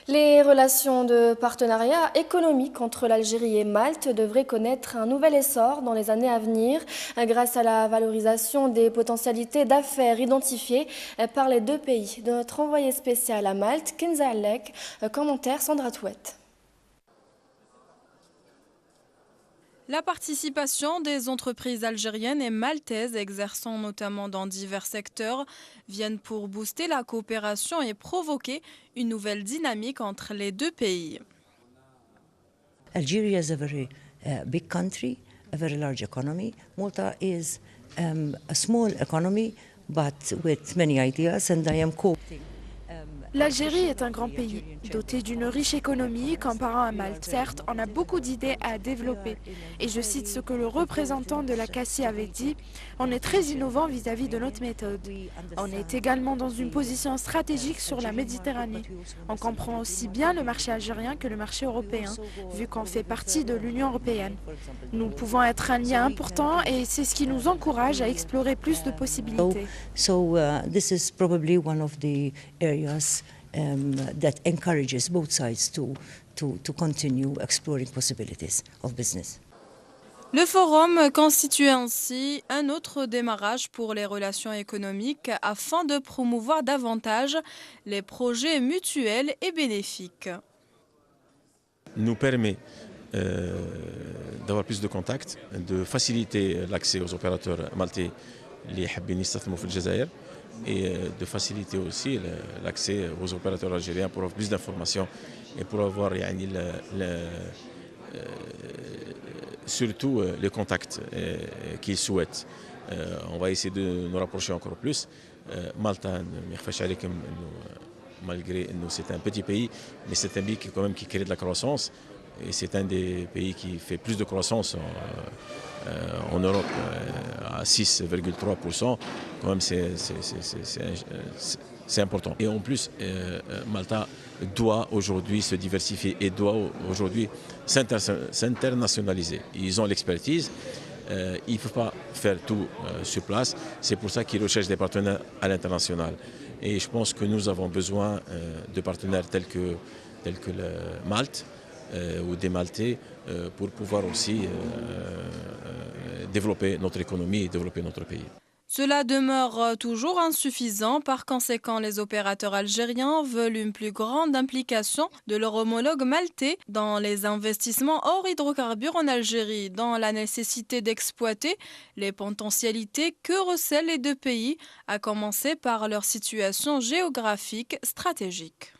Les relations de partenariat économique entre l'Algérie et Malte devraient connaître un nouvel essor dans les années à venir grâce à la valorisation des potentialités d'affaires identifiées par les deux pays. De notre envoyé spécial à Malte, Kenza Alek, commentaire Sandra Touette. La participation des entreprises algériennes et maltaises exerçant notamment dans divers secteurs viennent pour booster la coopération et provoquer une nouvelle dynamique entre les deux pays. Algeria is a very big country, a very large economy. Malta is a small economy, but with many ideas, and I am quoting. L'Algérie est un grand pays, doté d'une riche économie comparant à Malte. Certes, on a beaucoup d'idées à développer. Et je cite ce que le représentant de la CACI avait dit, on est très innovant vis-à-vis de notre méthode. On est également dans une position stratégique sur la Méditerranée. On comprend aussi bien le marché algérien que le marché européen, vu qu'on fait partie de l'Union européenne. Nous pouvons être un lien important et c'est ce qui nous encourage à explorer plus de possibilités. This is probably one of the areas that encourages both sides to continue exploring possibilities of business. Le forum constitue ainsi un autre démarrage pour les relations économiques afin de promouvoir davantage les projets mutuels et bénéfiques. Nous permet d'avoir plus de contacts, de faciliter l'accès aux opérateurs maltais qui حابين يستثمروا في الجزائر et de faciliter aussi l'accès aux opérateurs algériens pour avoir plus d'informations et pour avoir surtout les contacts qu'ils souhaitent. On va essayer de nous rapprocher encore plus. Malta, malgré que c'est un petit pays, mais c'est un pays qui, quand même, qui crée de la croissance. Et c'est un des pays qui fait plus de croissance en Europe, à 6,3%. Quand même, c'est important. Et en plus, Malta doit aujourd'hui se diversifier et doit aujourd'hui s'internationaliser. Ils ont l'expertise. Ils ne peuvent pas faire tout sur place. C'est pour ça qu'ils recherchent des partenaires à l'international. Et je pense que nous avons besoin de partenaires tels que Malte ou des Maltais pour pouvoir aussi développer notre économie et développer notre pays. Cela demeure toujours insuffisant. Par conséquent, les opérateurs algériens veulent une plus grande implication de leur homologue maltais dans les investissements hors hydrocarbures en Algérie, dans la nécessité d'exploiter les potentialités que recèlent les deux pays, à commencer par leur situation géographique stratégique.